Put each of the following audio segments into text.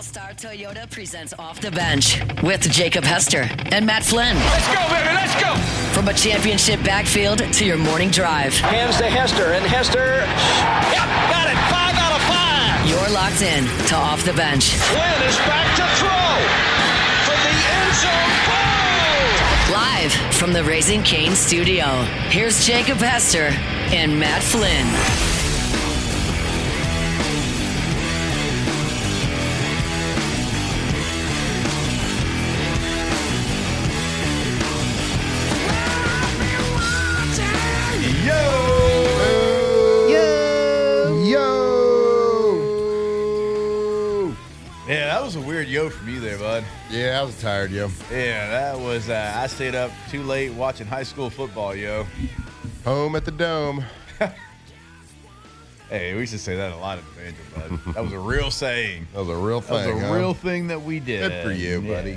Star Toyota presents Off the Bench with Jacob Hester and Matt Flynn. Let's go, baby, let's go! From a championship backfield to your morning drive. Hands to Hester, and Hester, yep, got it, 5 out of 5! You're locked in to Off the Bench. Flynn is back to throw from the end zone. Boom! Live from the Raising Cane studio, here's Jacob Hester and Matt Flynn. Yeah, that was a weird yo from you there, bud. Yeah, I was tired, yo. Yeah, that was, I stayed up too late watching high school football, yo. Home at the Dome. Hey, we used to say that a lot at the Angel, bud. That was a real saying. That was a real thing, That was a real thing that we did. Good for you, buddy.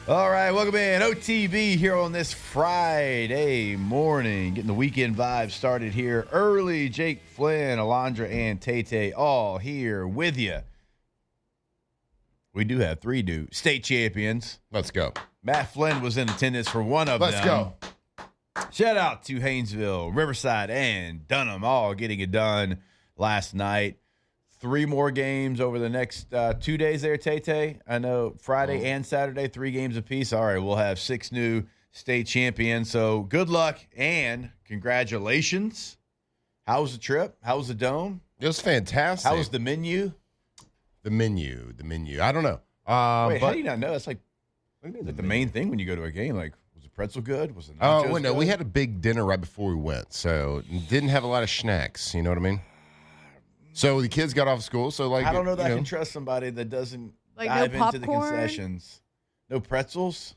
All right, welcome in. OTB here on this Friday morning. Getting the weekend vibe started here early. Jake Flynn, Alondra, and Tay all here with you. We do have 3 new state champions. Let's go. Matt Flynn was in attendance for one of them. Let's go. Shout out to Haynesville, Riverside, and Dunham, all getting it done last night. 3 more games over the next 2 days there, Tay. I know Friday and Saturday, 3 games apiece. All right, we'll have 6 new state champions. So good luck and congratulations. How was the trip? How was the Dome? It was fantastic. How was the menu? The menu. I don't know. Wait, but, how do you not know? That's like the main thing when you go to a game. Like, was the pretzel good? Was the Oh, nachos well, no, good? we had a big dinner right before we went, so didn't have a lot of snacks. You know what I mean? So the kids got off school. So like, I don't know that you I can trust somebody that doesn't Like dive no into the popcorn? concessions. No pretzels.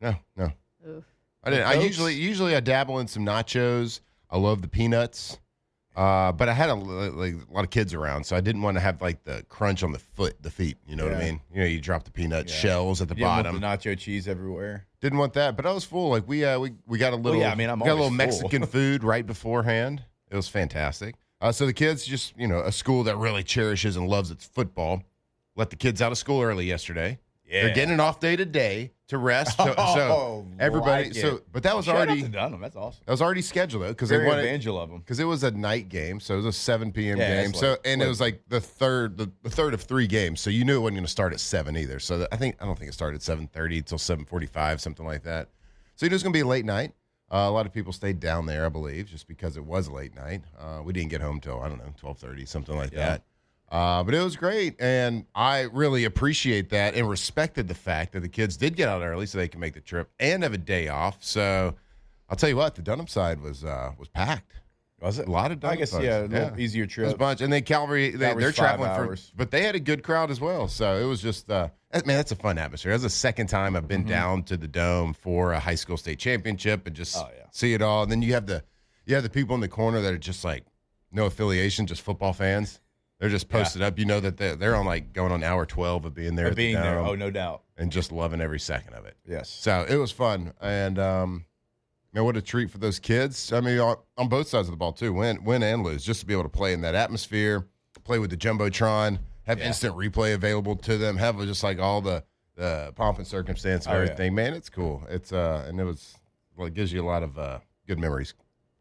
No. Oof. I didn't. I Cokes? usually I dabble in some nachos. I love the peanuts. But I had a lot of kids around, so I didn't want to have like the crunch on the feet. You know what I Yeah. mean? You know, you drop the peanut Yeah. shells at the You didn't want bottom. the nacho cheese everywhere. Didn't want that, but I was full. Like we got a little, yeah, I mean, I'm we got a little always full. Mexican food right beforehand. It was fantastic. So the kids just, a school that really cherishes and loves its football, let the kids out of school early yesterday. Yeah. They're getting an off day today to rest. So everybody, like it. but that was Shout already out to Dunham. That's awesome. that was already scheduled though because they Very wanted. evangel of them. Because it was a night game, so it was a 7 p.m. Yeah, game. it's So late. and it was like the third of 3 games. So you knew it wasn't going to start at 7 either. So I don't think it started at 7:30 until 7:45, something like that. So it was going to be a late night. A lot of people stayed down there, I believe, just because it was a late night. We didn't get home till 12:30, something like that. But it was great, and I really appreciate that and respected the fact that the kids did get out early so they can make the trip and have a day off. So I'll tell you what, the Dunham side was packed. Was it? A lot of Dunham I guess, folks. yeah, a little easier It was trip. a bunch, and then Calvary, they're Calvary's 5 traveling hours. but they had a good crowd as well. So it was just, man, that's a fun atmosphere. That's the second time I've been down to the Dome for a high school state championship and just see it all. And then you have the people in the corner that are just like no affiliation, just football fans. They're just posted up. You know that they're on like going on hour 12 of being there. Of at being the there. Dome Oh, no doubt. and just loving every second of it. Yes. So it was fun, and man, what a treat for those kids. I mean, on both sides of the ball too, win and lose, just to be able to play in that atmosphere, play with the jumbotron, have instant replay available to them, have just like all the pomp and circumstance of everything. Man, it's cool. It's and it gives you a lot of good memories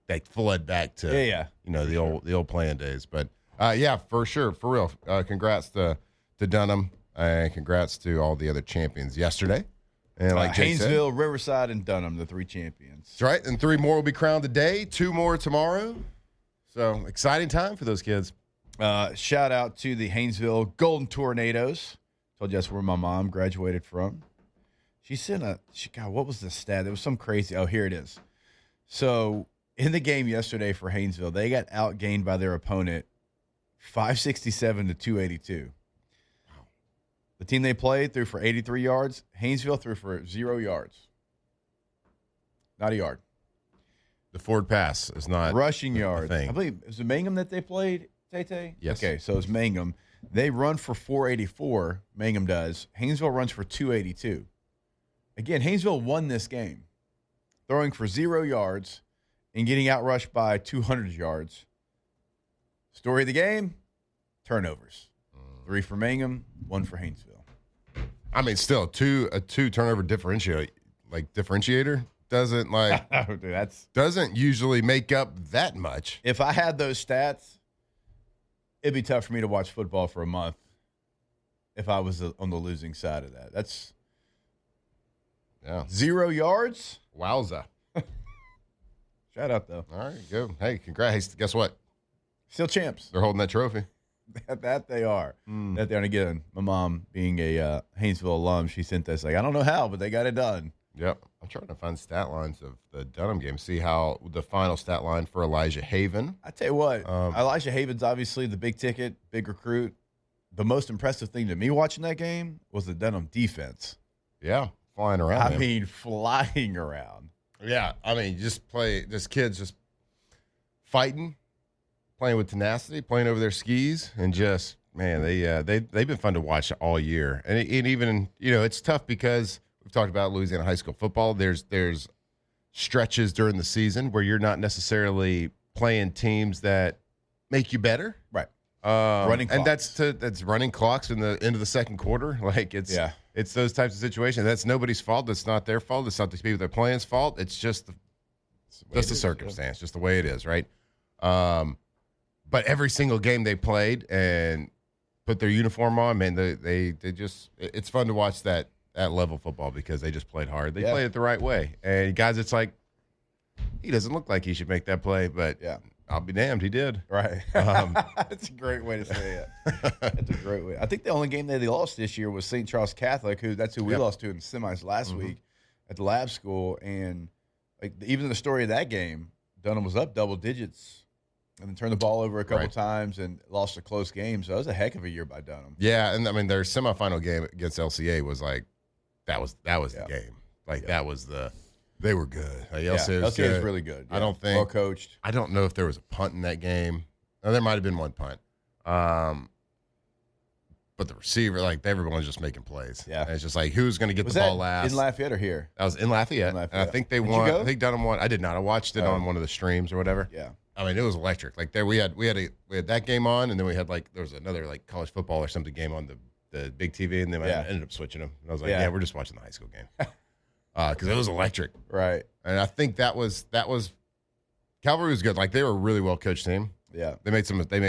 that flood back to the old playing days. But yeah, for sure, for real. Congrats to Dunham, and congrats to all the other champions yesterday. And like Jake said, Haynesville, Riverside, and Dunham, the 3 champions. that's right. And 3 more will be crowned today, 2 more tomorrow. So exciting time for those kids. Shout out to the Haynesville Golden Tornadoes. Told you that's where my mom graduated from. She sent God, what was the stat? It was some crazy. Oh, here it is. So in the game yesterday for Haynesville, they got outgained by their opponent 567 to 282. The team they played threw for 83 yards. Haynesville threw for 0 yards. Not a yard. The forward pass is not Rushing the yards. thing. I believe it was the Mangum that they played, Tay? Yes. Okay, so it's Mangum. They run for 484, Mangum does. Haynesville runs for 282. Again, Haynesville won this game, throwing for 0 yards and getting outrushed by 200 yards. Story of the game, turnovers. 3 for Mangum, 1 1 for Haynesville. I mean, still a two turnover differentiator doesn't like Oh, dude, doesn't usually make up that much. if I had those stats, it'd be tough for me to watch football for a month if I was on the losing side of that. That's 0 yards. Wowza. Shout out, though. All right, go. Hey, congrats. Guess what? Still champs. They're holding that trophy. That they are. That they are. And again, my mom, being a Haynesville alum, she sent this. Like, I don't know how, but they got it done. Yep. I'm trying to find stat lines of the Dunham game. See how the final stat line for Elijah Haven. I tell you what, Elijah Haven's obviously the big ticket, big recruit. The most impressive thing to me watching that game was the Dunham defense. Yeah, flying around. I mean, flying around. Yeah, I mean, this kid's just fighting, playing with tenacity, playing over their skis, and just, man, they've been fun to watch all year. And even, it's tough because we've talked about Louisiana high school football. There's stretches during the season where you're not necessarily playing teams that make you better. Right. Running clocks. And that's running clocks in the end of the second quarter. Like it's those types of situations. That's nobody's fault. That's not their fault. It's not the people they're playing's fault. It's just the circumstance, just the way it is, right? But every single game they played and put their uniform on, man, they just it's fun to watch that level of football because they just played hard. They played it the right way. And guys, it's like he doesn't look like he should make that play, but I'll be damned, he did. Right. That's a great way to say it. That's a great way. I think the only game that they lost this year was St. Charles Catholic, that's who we lost to in the semis last week at the lab school. And like even the story of that game, Dunham was up double digits and then turned the ball over a couple times and lost a close game. So that was a heck of a year by Dunham. Yeah, and I mean their semifinal game against LCA was like that was the game. Like that was they were good. Like, LCA is really good. I don't think well coached. I don't know if there was a punt in that game. No, there might have been one punt. But the receiver, like everyone was just making plays. Yeah, and it's just like who's going to get the ball last? In Lafayette or here? That was in Lafayette. And I think they won. I think Dunham won. I did not. I watched it on one of the streams or whatever. Yeah. I mean, it was electric. Like there, we had that game on, and then we had there was another like college football or something game on the big TV, and then I ended up switching them. And I was like, we're just watching the high school game. Because it was electric, right? And I think that was Calvary was good. Like they were a really well coached team. Yeah, they made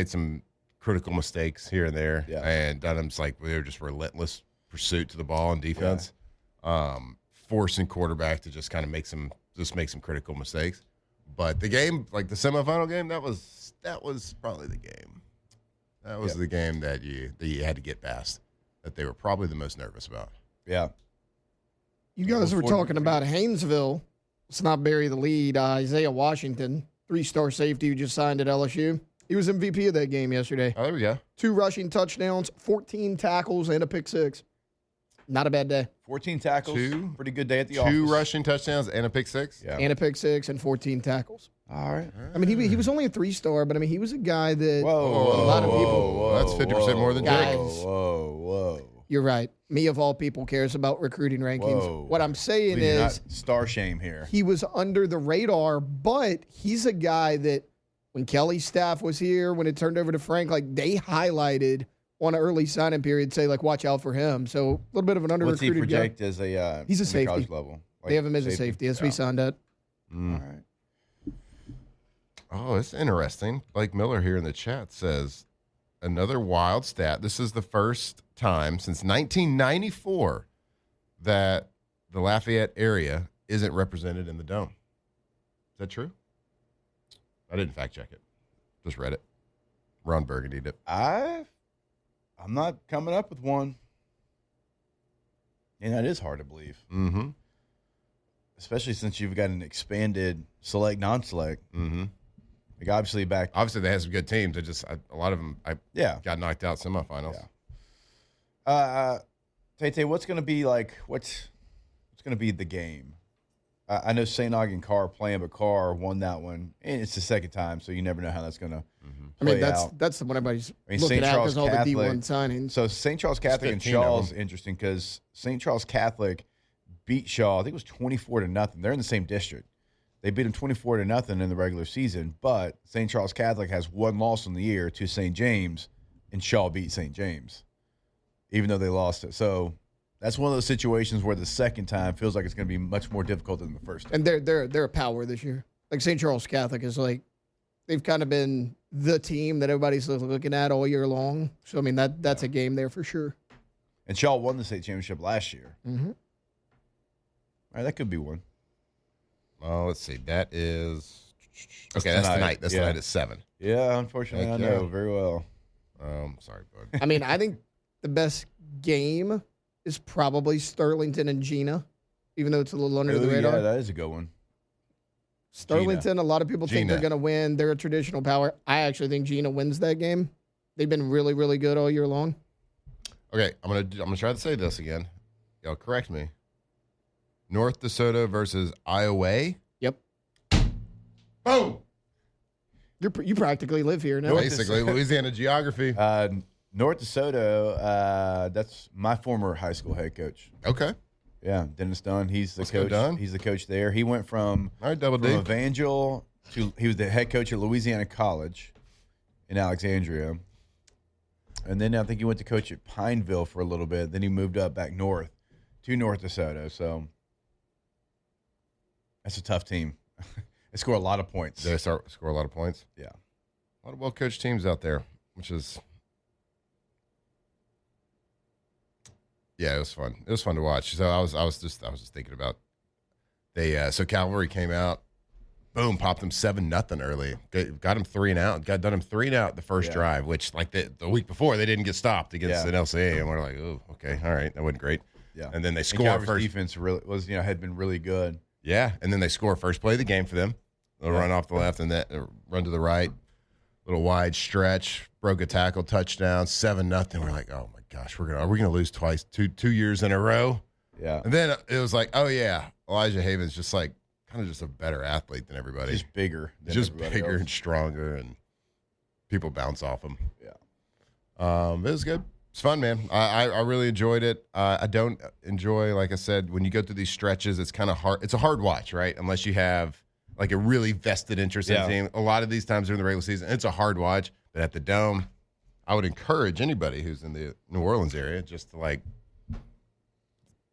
some critical mistakes here and there. Yeah, and Dunham's like they were just relentless pursuit to the ball and defense, forcing quarterback to just kind of make some critical mistakes. But the game, like the semifinal game, that was probably the game. That was the game that you had to get past. That they were probably the most nervous about. Yeah. You guys were talking about Haynesville. Let's not bury the lead. Isaiah Washington, 3-star safety who just signed at LSU. He was MVP of that game yesterday. Oh, there we go. 2 rushing touchdowns, 14 tackles, and a pick 6. Not a bad day. 14 tackles. Pretty good day at the office. 2 rushing touchdowns and a pick 6? Yeah. And a pick 6 and 14 tackles. All right. I mean, he was only a 3-star, but I mean, he was a guy that a lot of people. That's 50% more than Jake. Whoa. You're right. Me, of all people, cares about recruiting rankings. Whoa. What I'm saying is star shame here. He was under the radar, but he's a guy that when Kelly's staff was here, when it turned over to Frank, like they highlighted on an early signing period, say like watch out for him. So a little bit of an under recruited guy. What's he project as a? He's a safety. College level. Like they have him as a safety. That's what he signed at. All right. Oh, it's interesting. Blake Miller here in the chat says another wild stat. This is the first time since 1994 that the Lafayette area isn't represented in the Dome. Is that true? I didn't fact check it. Just read it. Ron Burgundy did. I'm not coming up with one. And that is hard to believe. Mm-hmm. Especially since you've got an expanded select, non-select. Mm-hmm. Like obviously they have some good teams. A lot of them got knocked out semifinals. Yeah. Tay, what's going to be like? What's going to be the game? I know St. Aug and Carr are playing, but Carr won that one, and it's the second time, so you never know how that's going to play out. That's the one everybody's looking at because all the D1 signings. So St. Charles Catholic and Shaw is interesting because St. Charles Catholic beat Shaw. I think it was 24-0. They're in the same district. They beat them 24-0 in the regular season, but St. Charles Catholic has one loss in the year to St. James, and Shaw beat St. James. even though they lost it. So that's one of those situations where the second time feels like it's going to be much more difficult than the first time. And they're a power this year. Like St. Charles Catholic is like, they've kind of been the team that everybody's looking at all year long. So, I mean, that's a game there for sure. And Shaw won the state championship last year. Mm-hmm. All right, that could be one. Oh, let's see. That is okay. That's That's tonight. tonight. That's Yeah. tonight at 7. Yeah, unfortunately, Heck I yeah. know very well. Sorry, bud. I mean, I think the best game is probably Sterlington and Gina, even though it's a little under the Ooh, radar. Yeah, that is a good one. Sterlington, a lot of people think Gina. they're going to win. They're a traditional power. I actually think Gina wins that game. They've been really, really good all year long. Okay, I'm gonna try to say this again. Y'all correct me. North DeSoto versus Iowa. Yep. Boom. You practically live here now. Basically, Louisiana geography. North DeSoto, that's my former high school head coach. Okay. Yeah, Dennis Dunn. He's the Let's go, coach. Dunn. He's the coach there. He went from All right, Double from D. Evangel to he was the head coach at Louisiana College in Alexandria, and then I think he went to coach at Pineville for a little bit. Then he moved up back north to North DeSoto. So that's a tough team. They score a lot of points. They score a lot of points. Yeah. A lot of well-coached teams out there, which is, yeah, it was fun. It was fun to watch. So I was just thinking about so Cavalry came out, boom, popped them 7-0 early. Got him 3 and out. Got Dunham 3 and out the first drive, which like the week before they didn't get stopped against an LCA, and we're like, oh, okay, all right, that wasn't great. Yeah. And then they And score Calvert's first. defense really was had been really good. Yeah, and then they score first play of the game for them. They'll run off the left and that run to the right. Little wide stretch, broke a tackle, touchdown, 7-0. We're like, oh my gosh, are we gonna lose twice, two years in a row? Yeah. And then it was like, oh yeah, Elijah Haven's just like kind of just a better athlete than everybody. Just bigger. Than Just everybody bigger else. and stronger, and people bounce off him. Yeah. It was good. It's fun, man. I really enjoyed it. I don't enjoy, like I said, when you go through these stretches, it's kind of hard. It's a hard watch, right? Unless you have like a really vested interest in the team. A lot of these times during the regular season, it's a hard watch. But at the Dome, I would encourage anybody who's in the New Orleans area just to like,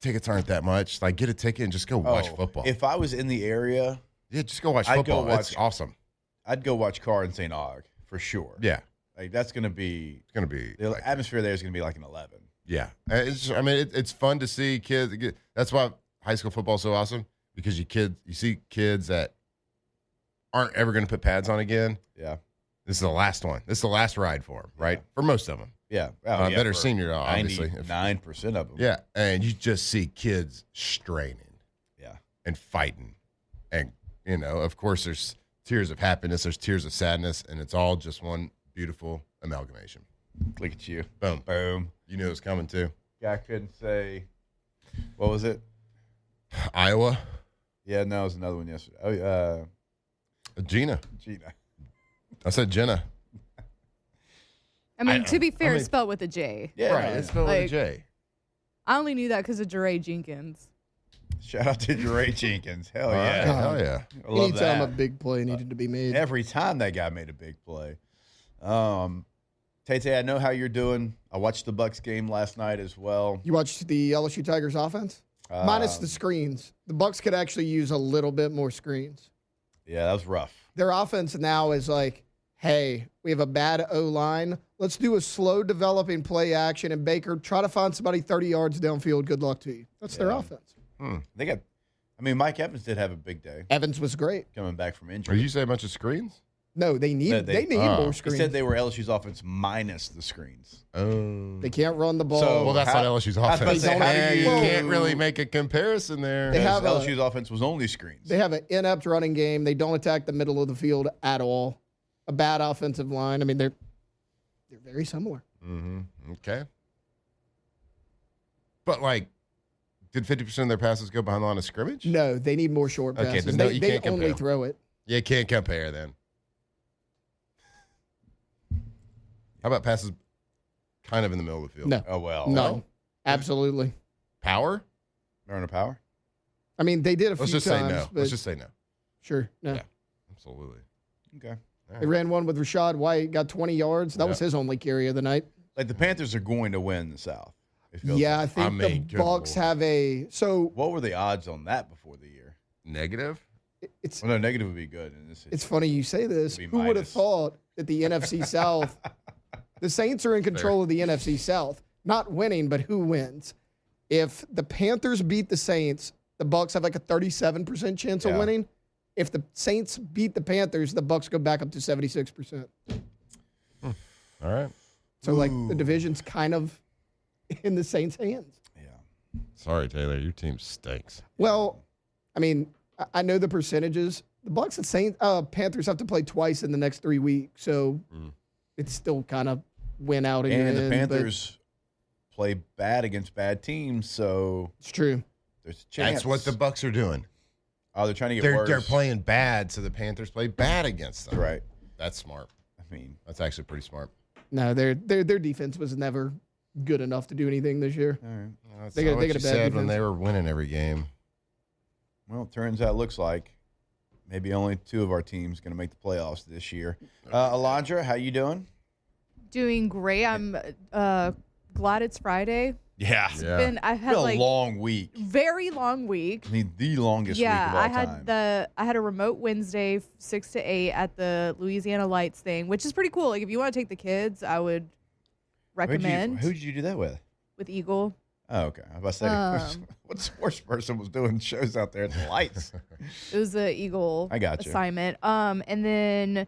tickets aren't that much. Like, get a ticket and just go watch football. If I was in the area, Yeah, just go watch I'd football. go watch- It's awesome. I'd go watch Carr and St. Aug for sure. Yeah, Like that's gonna be it's gonna be the like, atmosphere there is gonna be like an 11. yeah. It's fun to see kids. That's why high school football is so awesome, because you see kids that aren't ever going to put pads on again. Yeah. This is the last one. This is the last ride for them, right? For most of them. Yeah. That are senior, obviously. 9% of them. Yeah, and you just see kids straining Yeah. and fighting, and of course, there's tears of happiness, there's tears of sadness, and it's all just one beautiful amalgamation. Look at you. Boom. Boom. You knew it was coming too. Guy couldn't say. What was it? Iowa, Yeah, no, it was another one yesterday. Oh, Gina. Gina. I said Jenna. I mean, to be fair, it's spelled with a J. Yeah. Right. It's spelled with a Like- J. I only knew that because of Jeray Jenkins. Shout out to Jeray Jenkins. Hell All right, yeah. hell yeah. I love Anytime a that. big play needed to be made. Every time that guy made a big play. Tay, I know how you're doing. I watched the Bucks game last night as well. You watched the LSU Tigers offense? Minus the screens. The Bucks could actually use a little bit more screens. Yeah, that was rough. Their offense now is like, hey, we have a bad O-line. Let's do a slow developing play action, and Baker, try to find somebody 30 yards downfield. Good luck to you. That's their Yeah. offense. They got. I mean, Mike Evans did have a big day Evans was great. coming back from Did injury. you say a bunch of screens? No, they need No, they need oh. more He screens. said they were LSU's offense minus the screens. Oh. They can't run the ball. So- Well, that's How- not LSU's I was about to offense. say, how do Yeah, you- you can't really make a comparison there. They have Because a- LSU's offense was only screens. They have an inept running game. They don't attack the middle of the field at all. A bad offensive line. I mean, they're very similar. Okay. But, like, did 50% of their passes go behind the line of scrimmage? No, they need more short Okay, passes. then no, they you they can't only compare. throw it. You can't compare then. How about passes kind of in the middle of the field? No, Oh, well. no, absolutely. Power? They're on a power. I mean, they did a Let's few just say times, no. but Let's just say no. sure, no. Yeah. Absolutely. Okay. They ran one with Rashad White, got 20 yards. That was his only carry of the night. Like the Panthers are going to win the South. It feels Yeah, I like. think the good Bucks Lord. have a so What were the odds on that before the year? Negative? it's Well, no, negative would be good. In this it's funny you say this. It'd Who be would have minus. thought that the NFC South, the Saints are in control of the NFC South, not winning, but who wins? If the Panthers beat the Saints, the Bucks have like a 37% chance of Yeah. winning. If the Saints beat the Panthers, the Bucks go back up to 76%. All right. So like the division's kind of in the Saints' hands. Yeah. Sorry, Taylor. Your team stinks. Well, I mean, I know the percentages. The Bucks and Saints, Panthers have to play twice in the next 3 weeks, so it's still kind of win out in your And the end, but Panthers play bad against bad teams, so it's true. there's a chance. That's what the Bucks are doing. Oh, they're trying to get They're, worse. they're playing bad, so the Panthers play bad against them. Right. That's smart. I mean, That's actually pretty smart. No, their defense was never good enough to do anything this year. all right. That's They not got- what they got you a bad said when defense. they were winning every game. Well, it turns out looks like maybe only 2 of our teams going to make the playoffs this year. Alondra, how you doing? Doing great. I'm glad it's Friday. Yeah. I've It's had been a like long week. very long week. I mean, the longest week of all I time. had I had a remote Wednesday 6 to 8 at the Louisiana Lights thing, which is pretty cool. Like if you want to take the kids, I would recommend Who did you do that with? with Eagle. Oh, okay. I was about to say, what sports person was doing shows out there at the lights? It was the Eagle I got you. assignment. And then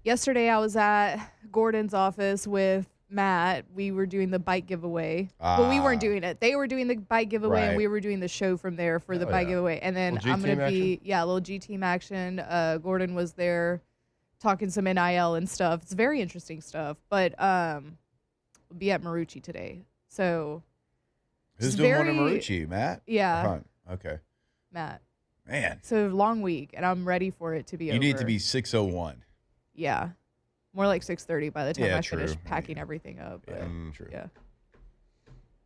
yesterday I was at Gordon's office with Matt. We were doing the bike giveaway. But we weren't doing it. They were doing the bike giveaway Right. and we were doing the show from there for the Oh, bike yeah. giveaway. And then Little I'm going to G-team be, a little G-team action. Gordon was there talking some NIL and stuff. It's very interesting stuff. But we'll be at Marucci today. So Who's it's doing one of very- Marucci? Matt? Yeah. Hunt. Okay. Matt. Man, So long week and I'm ready for it to be over. you need to be 6:01. Yeah. More like 6:30 by the time Yeah, I finish true. packing everything up. But True. yeah.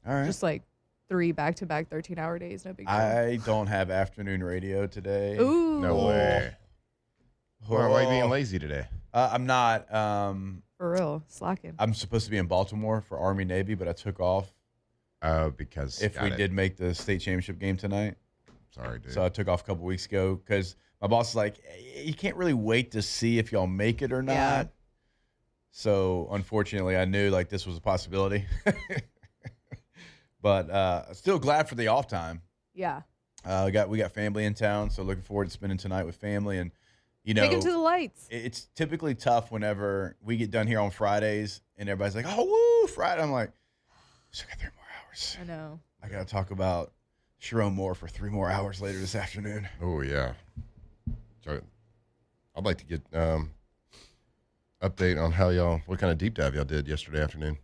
All right. Just like 3 back-to-back 13-hour days, no big deal. I don't have afternoon radio today. Ooh. No way. Why are you being lazy today? I'm not. For real. Slacking. I'm supposed to be in Baltimore for Army Navy, but I took off Oh, because if we did make the state championship game tonight. Sorry, dude. So I took off a couple weeks ago because my boss is like, "Hey, you can't really wait to see if y'all make it or not. Yeah. So unfortunately, I knew like this was a possibility. But still glad for the off time. Yeah. We got family in town, so looking forward to spending tonight with family. And you know, Take it to the lights. it's typically tough whenever we get done here on Fridays and everybody's like, "Oh, woo, Friday!" I'm like, "Still got 3 more hours. I know. I got to talk about Sharon Moore for 3 more hours later this afternoon." Oh, yeah. So I'd like to get update on how what kind of deep dive y'all did yesterday afternoon.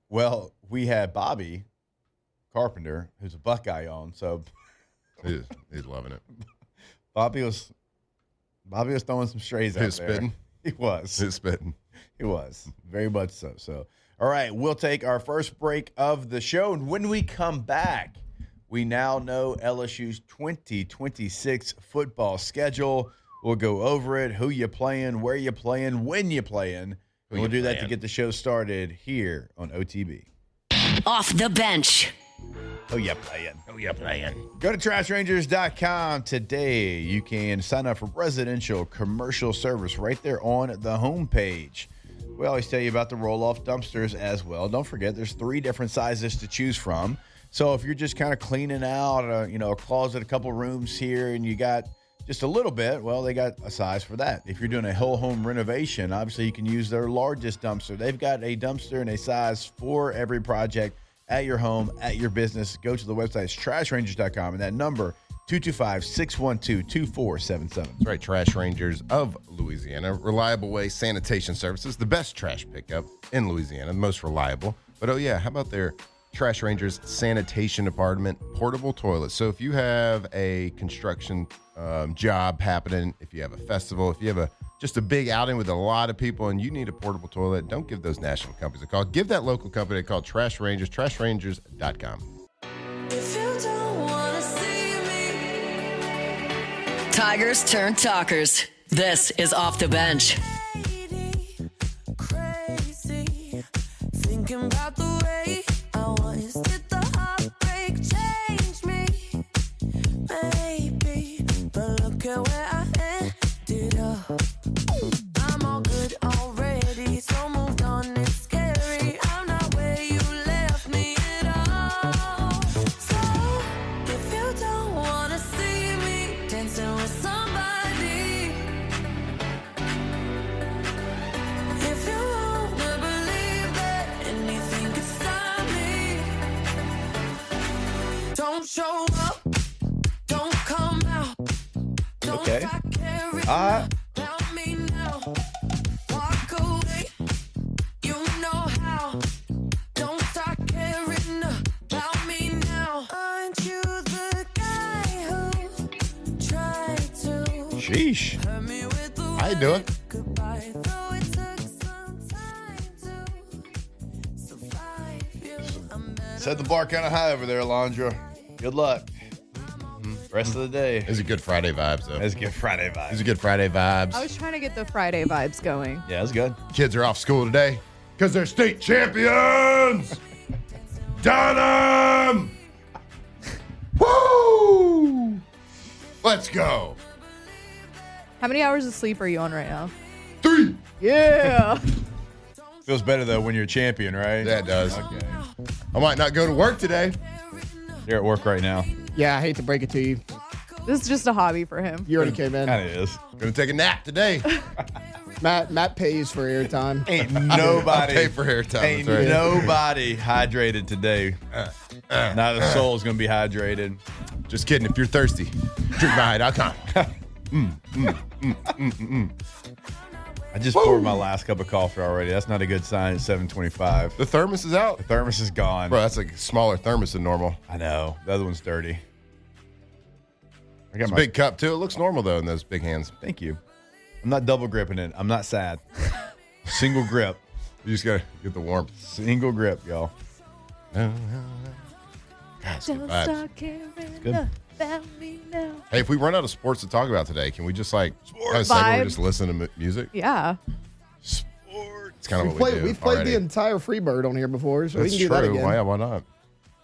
Well, we had Bobby Carpenter, who's a Buckeye on. So He's loving it. Bobby was throwing some strays out He was there. spitting. He was. He's spitting. He was. Very much so. So, all right, we'll take our first break of the show. And when we come back, we now know LSU's 2026 football schedule. We'll go over it, who you playing, where you playing, when you playing. And we'll do that to get the show started here on OTB. Off the bench. Oh, yeah, playing. Oh, yeah, playing. Go to trashrangers.com today. You can sign up for residential commercial service right there on the homepage. We always tell you about the roll-off dumpsters as well. Don't forget, there's 3 different sizes to choose from. So if you're just kind of cleaning out, a closet, a couple rooms here, and you got just a little bit, well, they got a size for that. If you're doing a whole home renovation, obviously you can use their largest dumpster. They've got a dumpster and a size for every project at your home, at your business. Go to the website, it's trashrangers.com, and that number, 225-612-2477. That's right, Trash Rangers of Louisiana. Reliable waste sanitation services, the best trash pickup in Louisiana, the most reliable. But oh yeah, how about their Trash Rangers sanitation department portable toilets? So if you have a construction job happening, if you have a festival, if you have just a big outing with a lot of people and you need a portable toilet, don't give those national companies a call. Give that local company a call, Trash Rangers, trashrangers.com. Tigers turn talkers. This is Off the Bench. Crazy, thinking about the way I once. Did the heartbreak change me? Maybe, but look at where I ended up. I'm all good already, so moved on, it's scary. I'm not where you left me at all. So, if you don't wanna see me dancing with somebody, if you wanna believe that anything could stop me, don't show up, don't come out, don't Okay. start caring Ah. about me now. Walk away, you know how. Don't start caring about me now. Aren't you the guy who tried to Sheesh. hurt me with the How you doing? goodbye? Though it took some time to survive you. I'm better. Set the bar kind of high over there, Alondra. Good luck. Rest of the day. These are good Friday vibes, though. That's good Friday These vibes. are good Friday vibes. I was trying to get the Friday vibes going. Yeah, that's good. Kids are off school today because they're state champions. Dunham! Woo! Let's go. How many hours of sleep are you on right now? 3. Yeah. Feels better though when you're a champion, right? Yeah, it does. Okay. I might not go to work today. You're at work right now. Yeah, I hate to break it to you. This is just a hobby for him. You already came in. Kind of is. Gonna take a nap today. Matt pays for airtime. Ain't I nobody. pay for airtime. Ain't That's right. nobody hydrated today. Not a soul's gonna be hydrated. Just kidding. If you're thirsty, drinkmyhigh.com. I just poured my last cup of coffee already. That's not a good sign at 7:25. The thermos is out. The thermos is gone. Bro, that's like a smaller thermos than normal. I know. The other one's dirty. I got It's a my big cup, too. It looks normal, though, in those big hands. Thank you. I'm not double gripping it. I'm not sad. Single grip. You just got to get the warmth. Single grip, y'all. God, it's good Don't vibes. start caring good. about me now. Hey, if we run out of sports to talk about today, can we just have a segment where we Vibe. just listen to music? Yeah. Sports. It's kind of what we do. We've played already. the entire Freebird on here before, so That's we can do true. that again. Why not?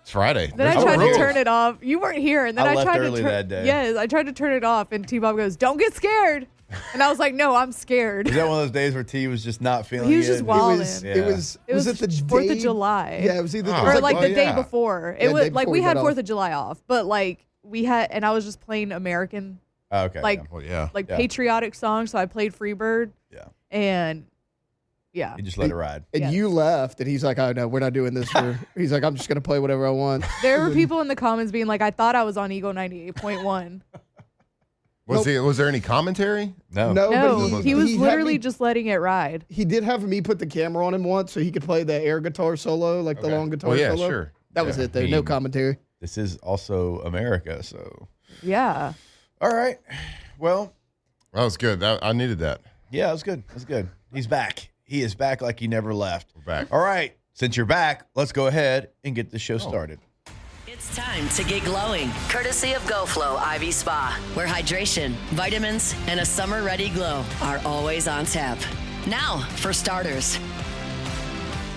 It's Friday. Then I There's tried no to rules. turn it off. You weren't here, and then I I left tried early to that day. Yes, I tried to turn it off, and T-Bob goes, "Don't get scared," and I was like, "No, I'm scared." Is that one of those days where T was just not feeling He was it? just wild. It was it the 4th day? of July. Yeah, it was either Oh. or it was like the day yeah. before. Yeah, It was day like before we we had got 4th off. of July off, but like we had, and I was just playing American, Oh, okay. like yeah. Well, yeah. like Yeah. patriotic songs. So I played Freebird, Yeah. and yeah, You just let it ride. and Yes. you left, and he's like, "Oh no, we're not doing this." He's like, "I'm just gonna play whatever I want." there were people in the comments being like, "I thought I was on Eagle 98.1." Was there any commentary? No. No, No, but he was had literally me- just letting it ride. He did have me put the camera on him once, so he could play the air guitar solo, like the Okay. long guitar Well, yeah, solo. sure. That was Yeah. it, though. No commentary. This is also America, so. Yeah, All right. Well, That was good. I needed that. yeah, it was good. It was good. He's back. He is back like he never left. We're back. All right. Since you're back, let's go ahead and get the show started. It's time to get glowing, courtesy of GoFlow IV Spa, where hydration, vitamins, and a summer-ready glow are always on tap. Now, for starters.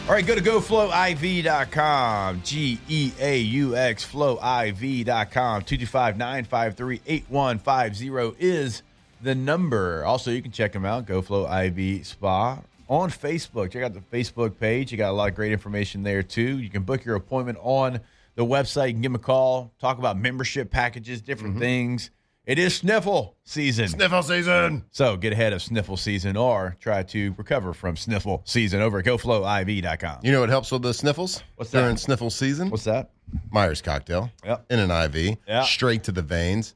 All right, go to GoFlowIV.com, GEAUX, FlowIV.com, 225-953-8150 is the number. Also, you can check them out, GoFlow IV Spa, on Facebook. Check out the Facebook page. You got a lot of great information there, too. You can book your appointment on the website. You can give them a call, talk about membership packages, different things. It is sniffle season. Sniffle season. So get ahead of sniffle season or try to recover from sniffle season over at GoFlowIV.com. You know what helps with the sniffles? What's that? During sniffle season? What's that? Myers cocktail. Yep. In an IV. Yeah. Straight to the veins.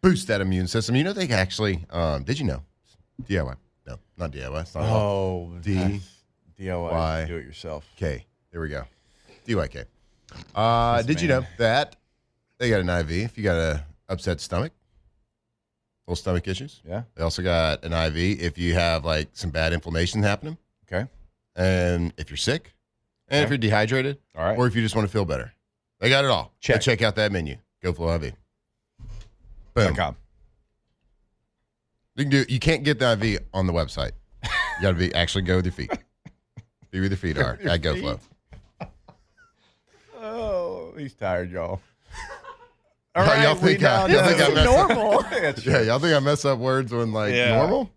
Boost that immune system. You know they can actually, did you know? DIY. No, not DIY. It's not Oh, D- DIY. Y. Do it yourself. K. There we go. DYK. Yes, Did you man. know that they got an IV if you got a upset stomach, little stomach issues? Yeah. They also got an IV if you have like some bad inflammation happening, Okay. and if you're sick, and if Okay. you're dehydrated, All right. or if you just want to feel better. They got it all. Check. Go check out that menu. GoFlow IV. Boom. .com. You can't get the IV on the website. You got to actually go with your feet. Be where your feet are at GoFlow. He's tired, y'all. Y'all think I mess up? Normal. Yeah, y'all think I mess up words when normal?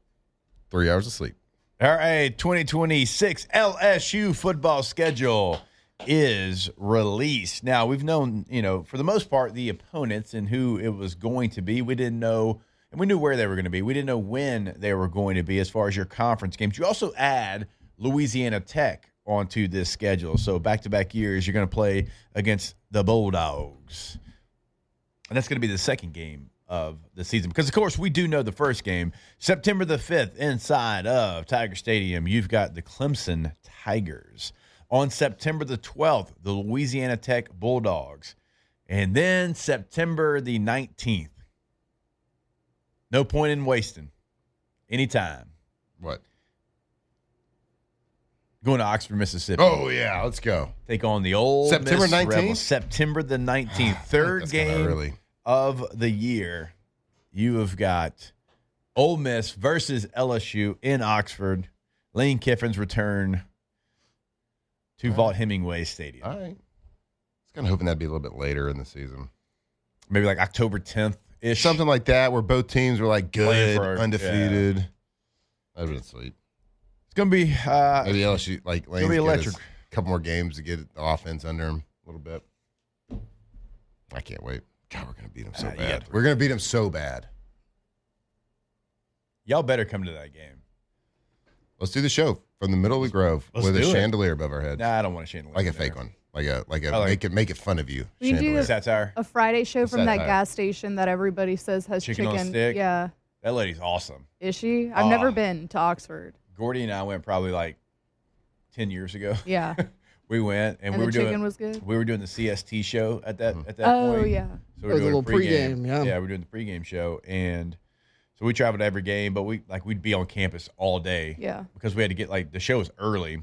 3 hours of sleep. All right, 2026 LSU football schedule is released. Now, we've known, for the most part, the opponents and who it was going to be. We didn't know, and we knew where they were going to be. We didn't know when they were going to be as far as your conference games. You also add Louisiana Tech onto this schedule. So back-to-back years, you're going to play against the Bulldogs. And that's going to be the second game of the season. Because, of course, we do know the first game. September the 5th, inside of Tiger Stadium, you've got the Clemson Tigers. On September the 12th, the Louisiana Tech Bulldogs. And then September the 19th. No point in wasting any time. What? Going to Oxford, Mississippi. Oh, yeah. Let's go. Take on the old September Miss 19th? Rebels. September the 19th. Third game of the year. You have got Ole Miss versus LSU in Oxford. Lane Kiffin's return to Vaught Hemingway Stadium. All right. I was kind of hoping that'd be a little bit later in the season. Maybe like October 10th-ish. Something like that where both teams were like good, undefeated. Yeah. That'd been sweet. It's going to be maybe LSU, like Lane's be electric. A couple more games to get the offense under him a little bit. I can't wait. God, we're going to beat him so bad. We're going to beat him so bad. Y'all better come to that game. Let's do the show from the middle of the Grove with a chandelier above our heads. Nah, I don't want a chandelier. Like a fake one. Like a make it fun of you. We do satire. A Friday show from that satire. gas station that everybody says has Chicken on a stick? Yeah. That lady's awesome. Is she? I've never been to Oxford. Gordy and I went probably like 10 years ago. Yeah. We went and we the were chicken doing was good? We were doing the CST show at that point. Oh, yeah. So we were doing a little pregame, yeah. Yeah, we're doing the pregame show, and so we traveled to every game, but we'd be on campus all day. Yeah. Because we had to get the show was early,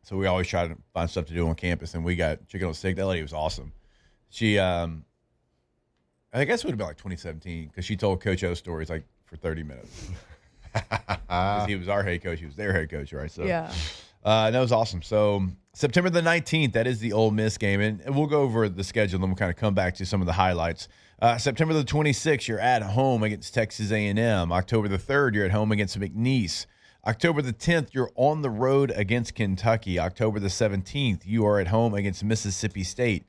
so we always try to find stuff to do on campus, and we got chicken on a stick. That lady was awesome. She, I guess it would have been like 2017 because she told Coach O stories like for 30 minutes. 'Cause he was our head coach, he was their head coach, right? So yeah. that was awesome. So September the 19th, that is the Ole Miss game. And we'll go over the schedule, and then we'll kind of come back to some of the highlights. September the 26th, you're at home against Texas A&M. October the 3rd, you're at home against McNeese. October the 10th, you're on the road against Kentucky. October the 17th, you are at home against Mississippi State.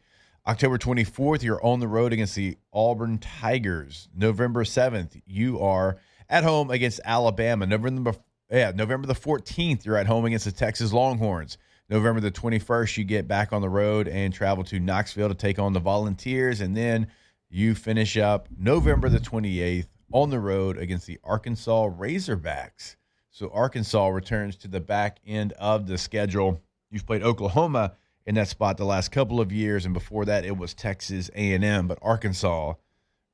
October 24th, you're on the road against the Auburn Tigers. November 7th, you are at home against Alabama. November the 14th, you're at home against the Texas Longhorns. November the 21st, you get back on the road and travel to Knoxville to take on the Volunteers. And then you finish up November the 28th on the road against the Arkansas Razorbacks. So Arkansas returns to the back end of the schedule. You've played Oklahoma in that spot the last couple of years, and before that it was Texas A&M. But Arkansas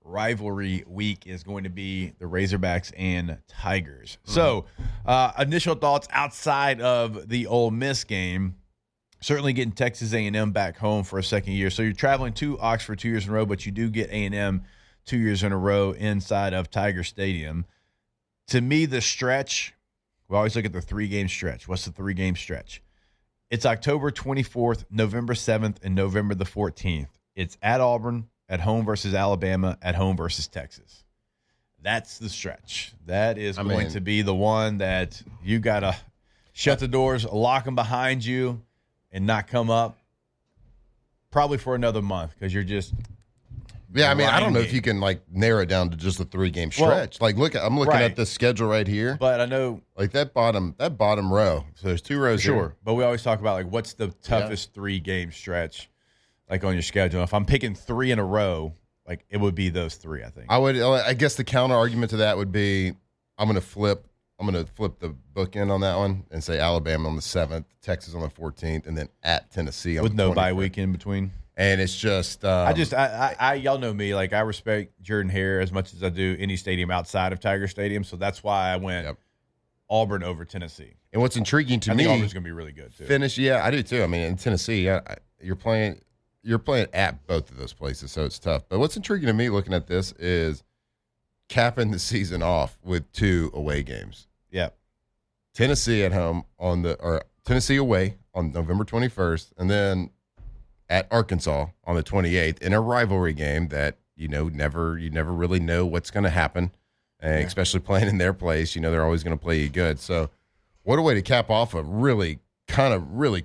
rivalry week is going to be the Razorbacks and Tigers. So initial thoughts outside of the Ole Miss game, certainly getting Texas A&M back home for a second year. So you're traveling to Oxford 2 years in a row, but you do get A&M 2 years in a row inside of Tiger Stadium. To me, the stretch, we always look at the 3-game stretch. What's the 3-game stretch? It's October 24th, November 7th, and November the 14th. It's at Auburn, at home versus Alabama, at home versus Texas. That's the stretch. That is going to be the one that you got to shut the doors, lock them behind you, and not come up probably for another month because you're just I don't know if you can narrow it down to just a 3-game stretch. I'm looking at the schedule right here. But I know that bottom row. So there's 2 rows sure. here. But we always talk about what's the toughest 3-game stretch on your schedule. If I'm picking 3 in a row, it would be those 3, I think. I guess the counter argument to that would be I'm going to flip the bookend on that one and say Alabama on the 7th, Texas on the 14th, and then at Tennessee on with the 21st. No bye week in between. And it's just y'all know me, I respect Jordan Hare as much as I do any stadium outside of Tiger Stadium, so that's why I went Auburn over Tennessee. And what's intriguing to me, I think Auburn's going to be really good too. I do too. I mean, in Tennessee, you're playing at both of those places, so it's tough. But what's intriguing to me looking at this is capping the season off with 2 away games. Yeah. Tennessee at home Tennessee away on November 21st, and then at Arkansas on the 28th in a rivalry game that you never really know what's going to happen, and especially playing in their place. They're always going to play you good. So, what a way to cap off a really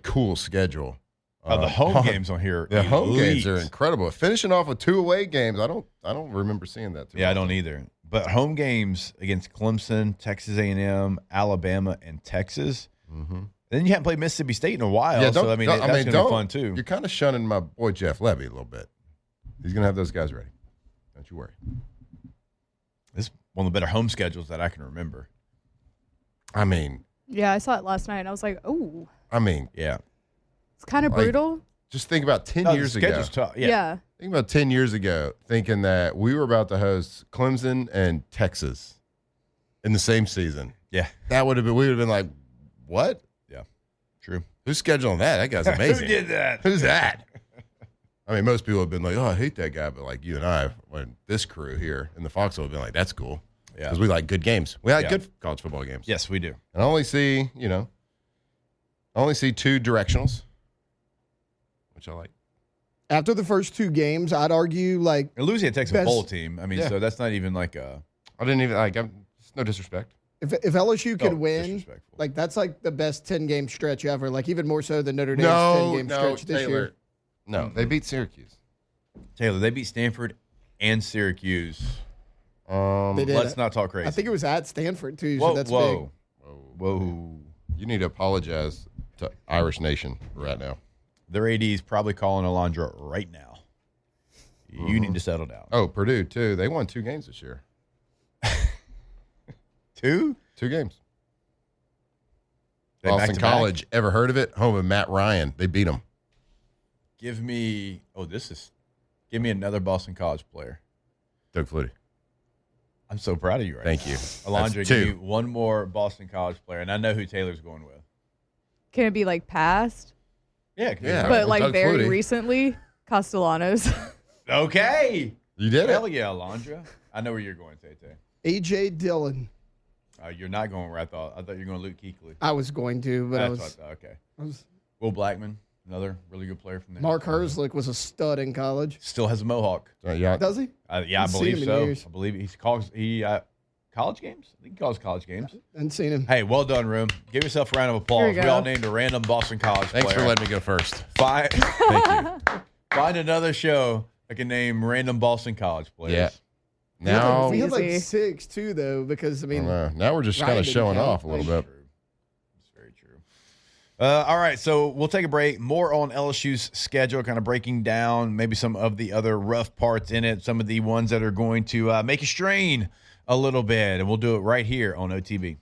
cool schedule. The home games on here. The home games are incredible. Finishing off with 2 away games, I don't remember seeing that. I don't either. But home games against Clemson, Texas A&M, Alabama, and Texas. Mm-hmm. Then you haven't played Mississippi State in a while. Yeah, that's going to be fun too. You're kind of shunning my boy Jeff Levy a little bit. He's going to have those guys ready. Don't you worry. This is one of the better home schedules that I can remember. Yeah, I saw it last night, and I was like, oh. Yeah. It's kind of brutal. Just think about 10 years ago. Schedule's tough. Yeah. Think about 10 years ago, thinking that we were about to host Clemson and Texas in the same season. Yeah. We would have been like, what? Yeah. True. Who's scheduling that? That guy's amazing. Who did that? Who's that? Most people have been like, oh, I hate that guy. But like you and I, when this crew here in the Foxhole have been like, that's cool. Yeah. Because we like good games. We like good college football games. Yes, we do. And I only see 2 directionals, which I like. After the first 2 games, I'd argue like And Louisiana Tech's a bowl team. So that's not even like a. I didn't even like. It's no disrespect. if LSU could win, disrespectful. like that's like the best 10-game stretch ever. Like even more so than Notre Dame's No, 10-game stretch this Taylor. year. No, they beat Syracuse. Taylor, they beat Stanford and Syracuse. They did. Let's not talk crazy. I think it was at Stanford too. Whoa, So that's big. Whoa. You need to apologize to Irish Nation right now. Their AD is probably calling Alondra right now. You need to settle down. Oh, Purdue, too. They won 2 games this year. 2? 2 games. They Boston back-to-back? College. Ever heard of it? Home of Matt Ryan. They beat them. Give me another Boston College player. Doug Flutie. I'm so proud of you right Thank now. you. Alondra, That's give 2. me one more Boston College player, and I know who Taylor's going with. Can it be like past? Yeah. Yeah. But like Doug very Flutie. recently, Castellanos. Okay. You did Hell it? yeah, Alondra. I know where you're going, Tay-Tay. A.J. Dillon. You're not going where I thought. I thought you were going to Luke Kuechly. I was going to, but That's what I thought. Okay. Will Blackman, another really good player from there. Mark Herzlich was a stud in college. Still has a mohawk. Yeah. Does he? I Haven't believe seen him in so. years. I believe he calls college games. I think he calls college games. Hadn't seen him. Hey, well done, Room. Give yourself a round of applause. Here we We go. all named a random Boston College Thanks player. for letting me go first. Find, Thank you. find another show that can name random Boston College players. Yeah. Now, we had like Easy. 6 too, though, because I mean, now we're just kind Ryan of didn't showing count. off a little bit. It's very true. All right, so we'll take a break. More on LSU's schedule, kind of breaking down maybe some of the other rough parts in it, some of the ones that are going to make you strain a little bit, and we'll do it right here on OTB.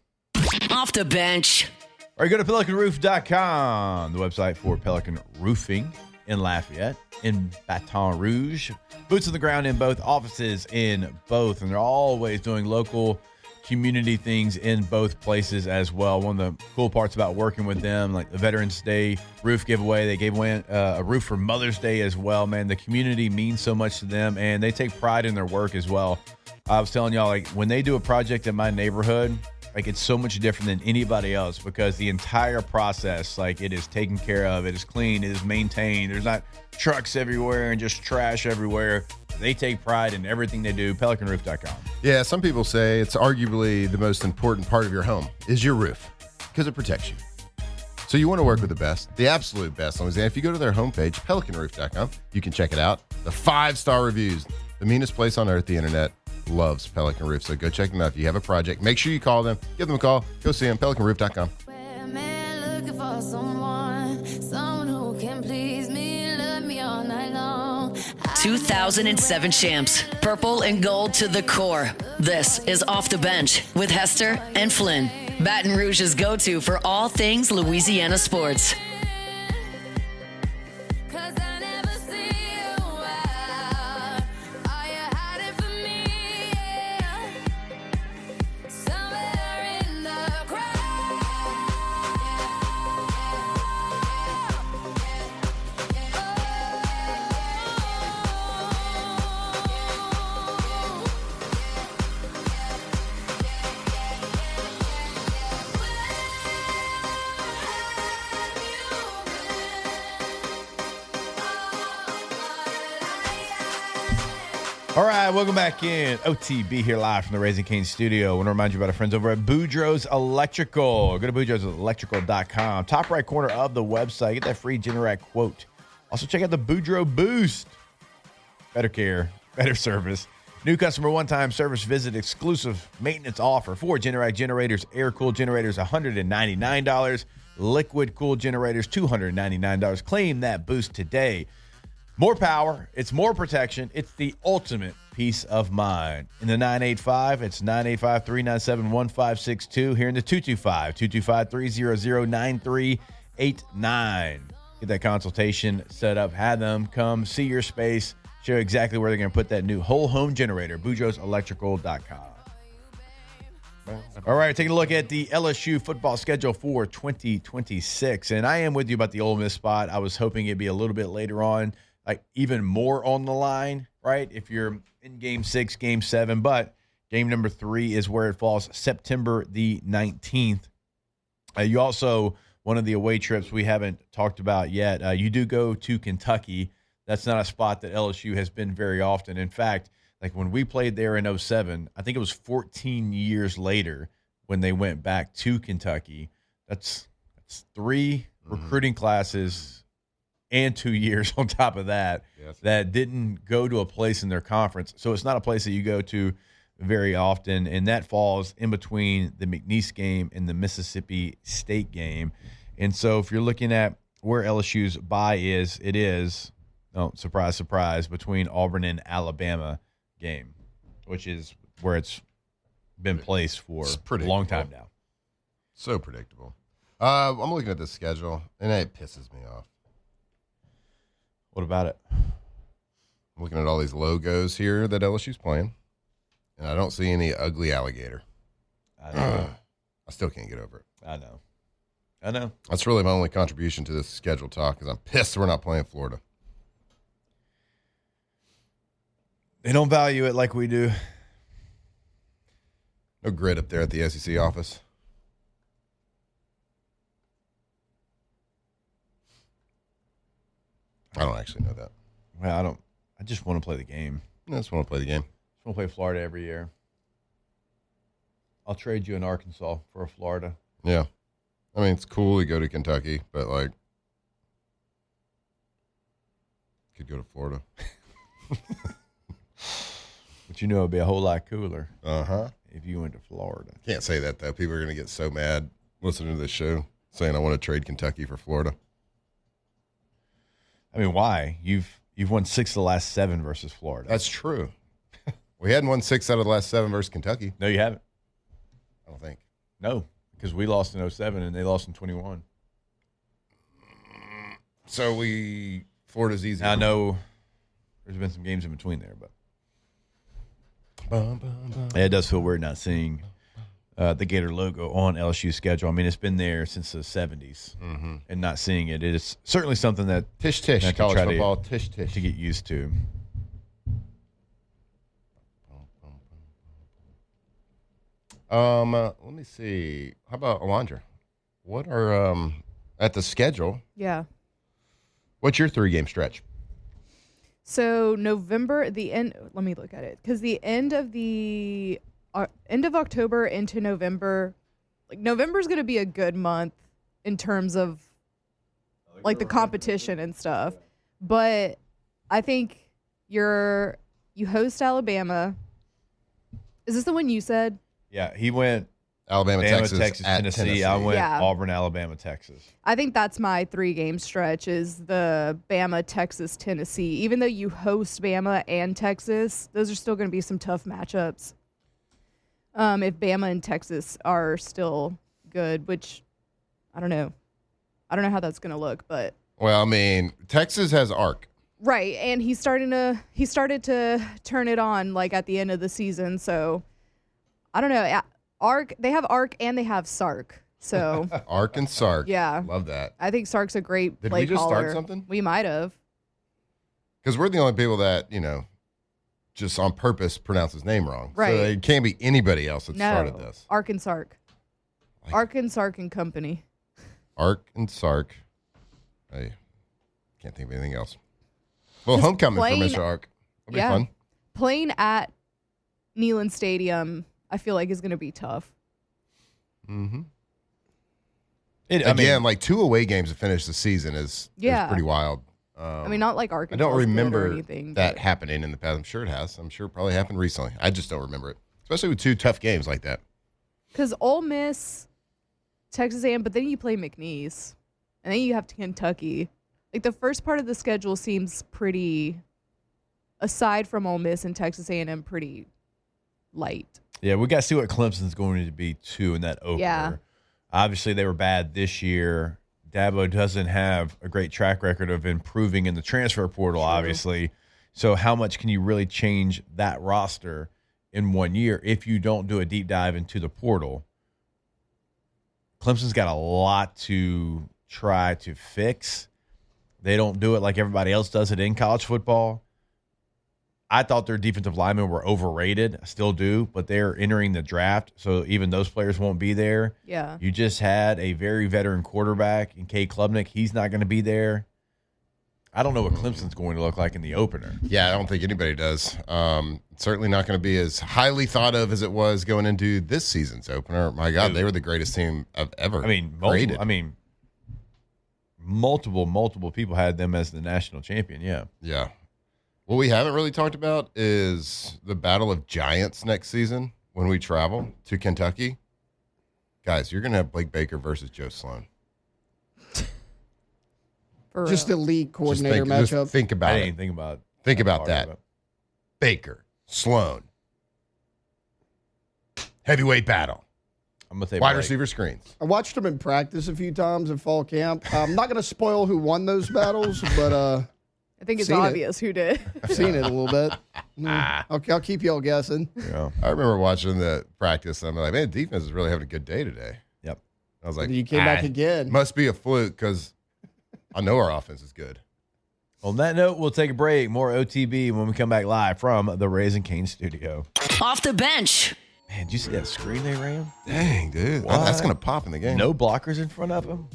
Off the bench. Or you go to PelicanRoof.com, the website for Pelican Roofing in Lafayette, in Baton Rouge. Boots on the ground in both offices in both, and they're always doing local community things in both places as well. One of the cool parts about working with them, like the Veterans Day roof giveaway, they gave away a roof for Mother's Day as well. Man, the community means so much to them, and they take pride in their work as well. I was telling y'all, like, when they do a project in my neighborhood, like, it's so much different than anybody else because the entire process, like, it is taken care of, it is clean, it is maintained. There's not trucks everywhere and just trash everywhere. They take pride in everything they do. PelicanRoof.com. Yeah, some people say it's arguably the most important part of your home is your roof because it protects you. So you want to work with the best, the absolute best. And if you go to their homepage, PelicanRoof.com, you can check it out. The 5-star reviews, the meanest place on earth, the internet, loves Pelican Roof. So go check them out. If you have a project, make sure you call them, give them a call, go see them, PelicanRoof.com. Man looking for someone who can please me, love me all night long. 2007 champs, purple and gold to the core. This is Off the Bench with Hester and Flynn. Baton Rouge's go-to for all things Louisiana sports. Cause I never see you out. Are you hiding from me? Yeah. Somewhere in the crowd. All right, welcome back in. OTB here live from the Raising Cane's studio. I want to remind you about our friends over at Boudreaux's Electrical. Go to boudreauxelectrical.com. Top right corner of the website. Get that free Generac quote. Also, check out the Boudreaux Boost. Better care, better service. New customer one-time service visit, exclusive maintenance offer for Generac generators, air-cooled generators, $199. Liquid-cooled generators, $299. Claim that boost today. More power, it's more protection, it's the ultimate peace of mind. In the 985, it's 985-397-1562. Here in the 225-225-300-9389. Get that consultation set up, have them come see your space, show you exactly where they're going to put that new whole home generator, boudreauxelectrical.com. All right, taking a look at the LSU football schedule for 2026. And I am with you about the Ole Miss spot. I was hoping it'd be a little bit later on, like even more on the line, right? If you're in game 6, game 7, but game number 3 is where it falls, September the 19th. You also, one of the away trips we haven't talked about yet, you do go to Kentucky. That's not a spot that LSU has been very often. In fact, like when we played there in 07, I think it was 14 years later when they went back to Kentucky. That's 3 recruiting classes and 2 years on top of that that didn't go to a place in their conference. So it's not a place that you go to very often, and that falls in between the McNeese game and the Mississippi State game. And so if you're looking at where LSU's bye is, it is, oh, surprise, surprise, between Auburn and Alabama game, which is where it's been placed for a long time now. So predictable. I'm looking at the schedule, and it pisses me off. What about it? I'm looking at all these logos here that LSU's playing, and I don't see any ugly alligator. I know. I still can't get over it. I know. That's really my only contribution to this schedule talk, because I'm pissed we're not playing Florida. They don't value it like we do. No grit up there at the SEC office. I don't actually know that. Well, I don't. I just want to play the game. I just want to play the game. I want to play Florida every year. I'll trade you in Arkansas for a Florida. Yeah. I mean, it's cool to go to Kentucky, but, like, could go to Florida. But you know it'd be a whole lot cooler Uh-huh. if you went to Florida. Can't say that, though. People are going to get so mad listening to this show saying I want to trade Kentucky for Florida. I mean, why? You've won 6 of the last 7 versus Florida. That's true. We hadn't won 6 out of the last 7 versus Kentucky. No, you haven't. I don't think. No, because we lost in 07 and they lost in 21. So Florida's easy. I know there's been some games in between there, but yeah, it does feel weird not seeing the Gator logo on LSU's schedule. I mean, it's been there since the 70s, and not seeing it, it is certainly something that Tish, college football, tish. to get used to. Let me see. How about Alondra? What are at the schedule? Yeah. What's your 3-game stretch? So November, the end. Let me look at it, because the end of October into November, like November is going to be a good month in terms of like the competition and stuff. But I think you host Alabama. Is this the one you said? Yeah, he went Alabama, Texas, at Tennessee. I went Yeah. Auburn, Alabama, Texas. I think that's my 3-game stretch is the Bama, Texas, Tennessee. Even though you host Bama and Texas, those are still going to be some tough matchups. If Bama and Texas are still good, which I don't know. I don't know how that's going to look, but Well, I mean, Texas has Ark. right, and he started to turn it on like at the end of the season, so I don't know. Ark, they have Ark and they have Sark. So Ark and Sark. Yeah. Love that. I think Sark's a great Did play we just caller. start something? We might have. Because we're the only people that, just on purpose pronounce his name wrong. Right. So it can't be anybody else that No. started this. Ark and Sark. Ark and Sark and Company. Ark and Sark. I can't think of anything else. Well, Just homecoming plain- for Mr. Ark. That'll be Yeah. fun. playing at Neyland Stadium, I feel like is going to be tough. Mm-hmm. Again, like 2 away games to finish the season is pretty wild. Not like Arkansas. I don't remember or anything, that happening in the past. I'm sure it has. I'm sure it probably happened recently. I just don't remember it, especially with 2 tough games like that. Because Ole Miss, Texas A&M, but then you play McNeese, and then you have to Kentucky. Like the first part of the schedule seems pretty, aside from Ole Miss and Texas A&M, pretty light. Yeah, we got to see what Clemson's going to be too in that opener. Yeah. Obviously, they were bad this year. Dabo doesn't have a great track record of improving in the transfer portal, obviously. So how much can you really change that roster in 1 year if you don't do a deep dive into the portal? Clemson's got a lot to try to fix. They don't do it like everybody else does it in college football. I thought their defensive linemen were overrated. I still do, but they're entering the draft, so even those players won't be there. Yeah. You just had a very veteran quarterback in K. Klubnik. He's not going to be there. I don't know what Clemson's going to look like in the opener. Yeah, I don't think anybody does. Certainly not going to be as highly thought of as it was going into this season's opener. My God, they were the greatest team I've ever graded. Multiple people had them as the national champion, yeah. Yeah. What we haven't really talked about is the battle of giants next season when we travel to Kentucky. Guys, you're going to have Blake Baker versus Joe Sloan. Just the league coordinator just matchup. Think about I it. didn't think about Think about that. Baker, Sloan. Heavyweight battle. I'm gonna say Wide Blake. receiver screens. I watched him in practice a few times in fall camp. I'm not going to spoil who won those battles, but I think it's Seen it. obvious who did. I've seen it a little bit. I'll keep y'all guessing. Yeah. I remember watching the practice. And I'm like, man, defense is really having a good day today. Yep. I was like, And you came back again. Must be a fluke because I know our offense is good. On that note, we'll take a break. More OTB when we come back live from the Raising Cane studio. Off the bench. Man, did you see that screen they ran? Dang, dude. What? That's going to pop in the game. No blockers in front of him.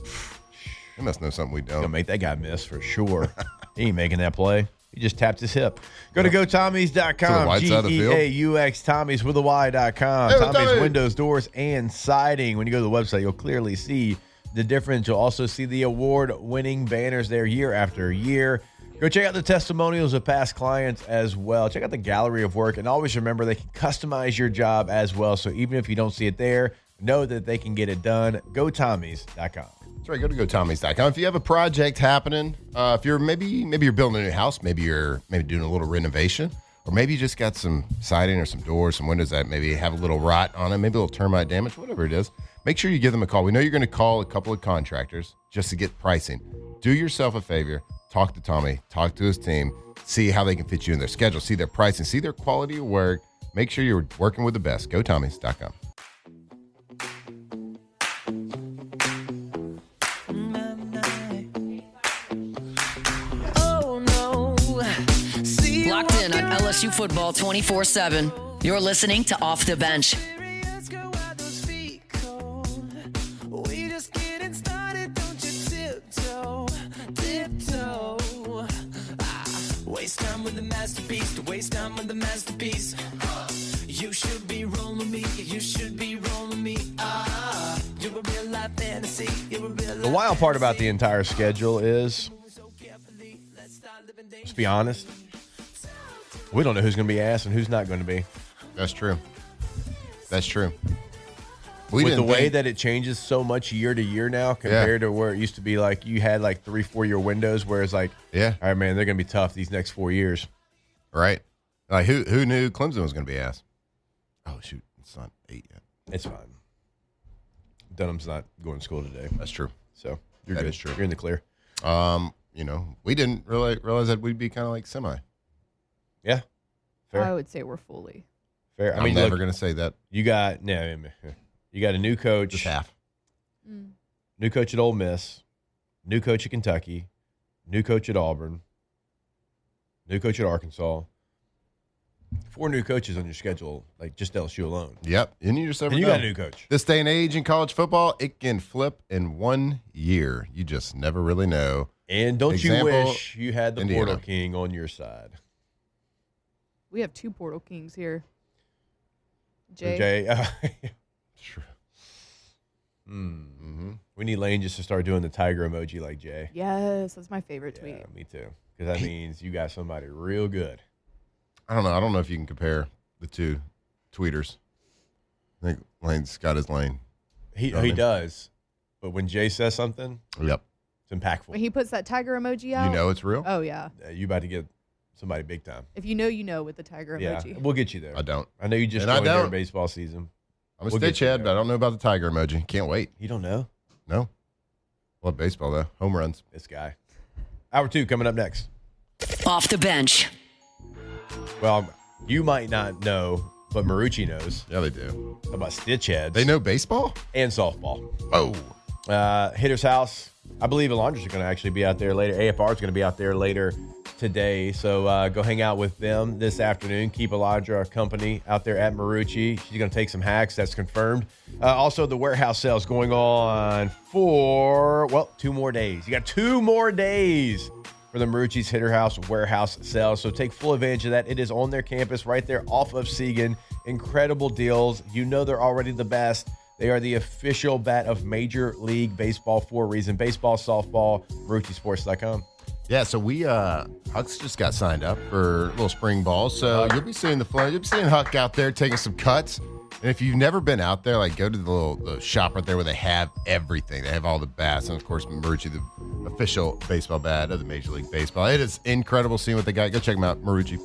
They must know something we Gonna don't. make that guy miss for sure. He ain't making that play. He just tapped his hip. Go to GoTommies.com. To the wide side of the field. GEAUX Tommies with a Y.com. Hey, Tommy's Tommy. windows, doors, and siding. When you go to the website, you'll clearly see the difference. You'll also see the award-winning banners there year after year. Go check out the testimonials of past clients as well. Check out the gallery of work. And always remember, they can customize your job as well. So even if you don't see it there, know that they can get it done. GoTommies.com. That's right. Go to GoTommies.com. If you have a project happening, if you're maybe you're building a new house, maybe you're doing a little renovation, or maybe you just got some siding or some doors, some windows that maybe have a little rot on it, maybe a little termite damage, whatever it is, make sure you give them a call. We know you're going to call a couple of contractors just to get pricing. Do yourself a favor. Talk to Tommy. Talk to his team. See how they can fit you in their schedule. See their pricing. See their quality of work. Make sure you're working with the best. GoTommies.com. Locked in on LSU football 24/7. You're listening to Off the Bench. Waste time with the masterpiece, to waste time with the masterpiece. You should be rolling me, you should be rolling me. You're a real life fantasy, you're a real The wild part about the entire schedule is, let's be honest, we don't know who's going to be asked and who's not going to be. That's true. That's true. With the way that it changes so much year to year now compared to where it used to be, like you had like 3-4 year windows where it's like, all right, man, they're going to be tough these next 4 years. Right. Like who knew Clemson was going to be asked? Oh, shoot. It's not 8 yet. It's fine. Dunham's not going to school today. That's true. So you're That good. is true. You're in the clear. We didn't realize that we'd be kind of like semi. Yeah. Fair. I would say we're fully. Fair. I'm never going to say that. You got you got a new coach. Just half. New coach at Ole Miss, new coach at Kentucky, new coach at Auburn, new coach at Arkansas. 4 new coaches on your schedule, like just LSU alone. Yep. And you just never And you know. got a new coach. This day and age in college football, it can flip in 1 year. You just never really know. And don't Example, you wish you had the Indiana. Portal King on your side? We have 2 Portal Kings here. Jay. True. We need Lane just to start doing the tiger emoji like Jay. Yes, that's my favorite tweet. Yeah, me too. Because that means you got somebody real good. I don't know. I don't know if you can compare the two tweeters. I think Lane's got his lane. He does. But when Jay says something, Yep. it's impactful. When he puts that tiger emoji out. You know it's real? Oh, yeah. You about to get somebody big time. If you know with the tiger Yeah, emoji. we'll get you there. I don't. I know you just And I joined during don't. baseball season. I'm a We'll Stitch get you head, there. but I don't know about the tiger emoji. Can't wait. You don't know No. Love baseball, though. Home runs. this guy. Hour 2 coming up next. Off the bench. Well, you might not know, but Marucci knows Yeah, they do. about Stitch heads. They know baseball? And softball. Oh. Hitter's House. I believe Alondra's going to actually be out there later. AFR is going to be out there later today. So go hang out with them this afternoon. Keep Alondra company out there at Marucci. She's going to take some hacks. That's confirmed. Also, the warehouse sales going on for, 2 more days. You got 2 more days for the Marucci's Hitter House warehouse sales. So take full advantage of that. It is on their campus right there off of Segan. Incredible deals. You know they're already the best. They are the official bat of Major League Baseball for a reason. Baseball, softball, MarucciSports.com. Yeah, so we Huck's just got signed up for little spring ball. So you'll be seeing you'll be seeing Huck out there taking some cuts. And if you've never been out there, like go to the shop right there where they have everything. They have all the bats, and of course Marucci, the official baseball bat of the Major League Baseball. It is incredible seeing what they got. Go check them out, Marucci.